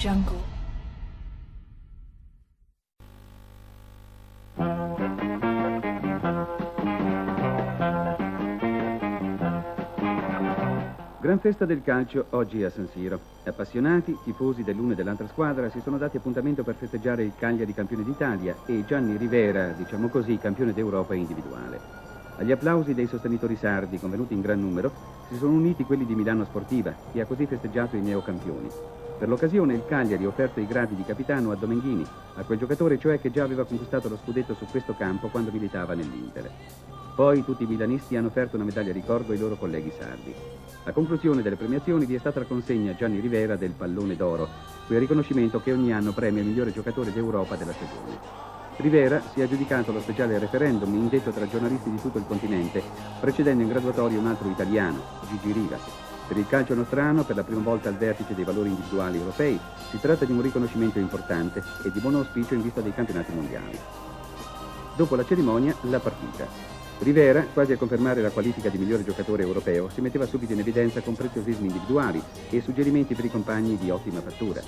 Jungle. Gran festa del calcio oggi a San Siro. Appassionati, tifosi dell'una e dell'altra squadra si sono dati appuntamento per festeggiare il Cagliari campione d'Italia e Gianni Rivera, diciamo così, campione d'Europa individuale. Agli applausi dei sostenitori sardi, convenuti in gran numero, si sono uniti quelli di Milano Sportiva, che ha così festeggiato i neocampioni. Per l'occasione il Cagliari ha offerto i gradi di capitano a Domenghini, a quel giocatore cioè che già aveva conquistato lo scudetto su questo campo quando militava nell'Inter. Poi tutti i milanisti hanno offerto una medaglia ricordo ai loro colleghi sardi. A conclusione delle premiazioni vi è stata la consegna a Gianni Rivera del Pallone d'Oro, quel riconoscimento che ogni anno premia il migliore giocatore d'Europa della stagione. Rivera si è aggiudicato lo speciale referendum indetto tra giornalisti di tutto il continente, precedendo in graduatoria un altro italiano, Gigi Riva. Per il calcio nostrano, per la prima volta al vertice dei valori individuali europei, si tratta di un riconoscimento importante e di buon auspicio in vista dei campionati mondiali. Dopo la cerimonia, la partita. Rivera, quasi a confermare la qualifica di migliore giocatore europeo, si metteva subito in evidenza con preziosismi individuali e suggerimenti per i compagni di ottima fattura.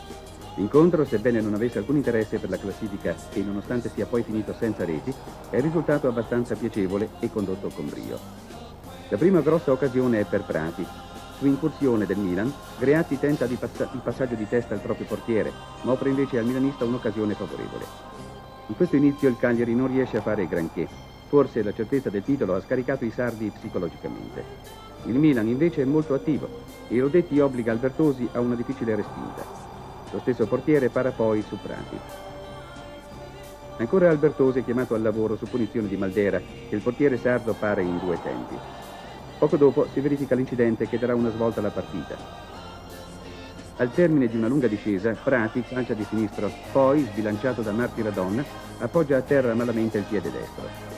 L'incontro, sebbene non avesse alcun interesse per la classifica e nonostante sia poi finito senza reti, è risultato abbastanza piacevole e condotto con brio. La prima grossa occasione è per Prati. Su incursione del Milan, Greatti tenta il passaggio di testa al proprio portiere, ma offre invece al milanista un'occasione favorevole. In questo inizio il Cagliari non riesce a fare granché. Forse la certezza del titolo ha scaricato i sardi psicologicamente. Il Milan invece è molto attivo e Rodetti obbliga Albertosi a una difficile respinta. Lo stesso portiere para poi su Prati. Ancora Albertosi è chiamato al lavoro su punizione di Maldera, che il portiere sardo para in 2 tempi. Poco dopo si verifica l'incidente che darà una svolta alla partita. Al termine di una lunga discesa, Prati calcia di sinistro, poi, sbilanciato da Marti Radon, appoggia a terra malamente il piede destro.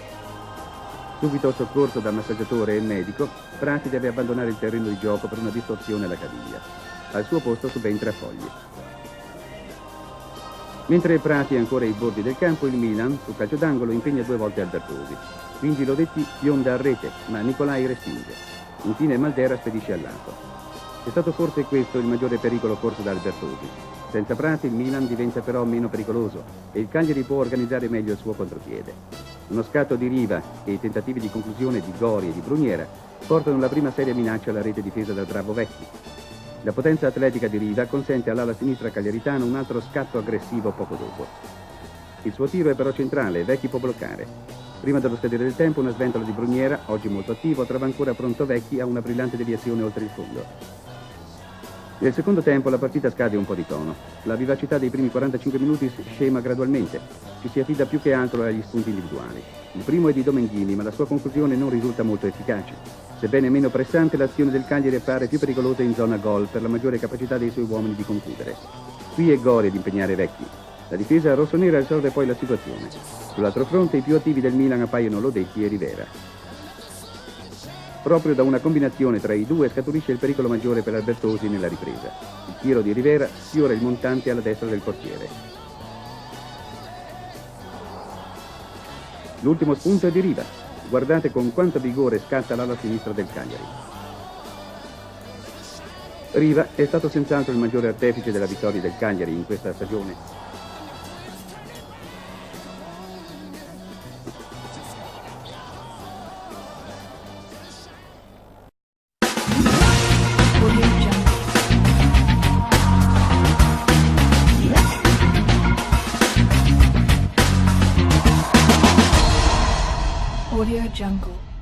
Subito soccorso dal massaggiatore e il medico, Prati deve abbandonare il terreno di gioco per una distorsione alla caviglia. Al suo posto subentra Fogli. Mentre Prati è ancora ai bordi del campo, il Milan, su calcio d'angolo, impegna 2 volte Albertosi. Quindi Lodetti fionda a rete, ma Nicolai respinge. Infine Maldera spedisce al lato. È stato forse questo il maggiore pericolo corso da Albertosi. Senza Prati il Milan diventa però meno pericoloso e il Cagliari può organizzare meglio il suo contropiede. Uno scatto di Riva e i tentativi di conclusione di Gori e di Bruniera portano la prima seria minaccia alla rete difesa dal bravo Vecchi. La potenza atletica di Riva consente all'ala sinistra cagliaritana un altro scatto aggressivo poco dopo. Il suo tiro è però centrale e Vecchi può bloccare. Prima dello scadere del tempo una sventola di Bruniera, oggi molto attivo, trova ancora pronto Vecchi a una brillante deviazione oltre il fondo. Nel secondo tempo la partita scade un po' di tono. La vivacità dei primi 45 minuti scema gradualmente. Ci si affida più che altro agli spunti individuali. Il primo è di Domenghini, ma la sua conclusione non risulta molto efficace. Sebbene meno pressante, l'azione del Cagliari appare più pericolosa in zona gol per la maggiore capacità dei suoi uomini di concludere. Qui è Gori ad impegnare Vecchi. La difesa rossonera risolve poi la situazione. Sull'altro fronte i più attivi del Milan appaiono Lodetti e Rivera. Proprio da una combinazione tra i due scaturisce il pericolo maggiore per Albertosi nella ripresa. Il tiro di Rivera sfiora il montante alla destra del portiere. L'ultimo spunto è di Riva. Guardate con quanto vigore scatta l'ala sinistra del Cagliari. Riva è stato senz'altro il maggiore artefice della vittoria del Cagliari in questa stagione. Audio Jungle.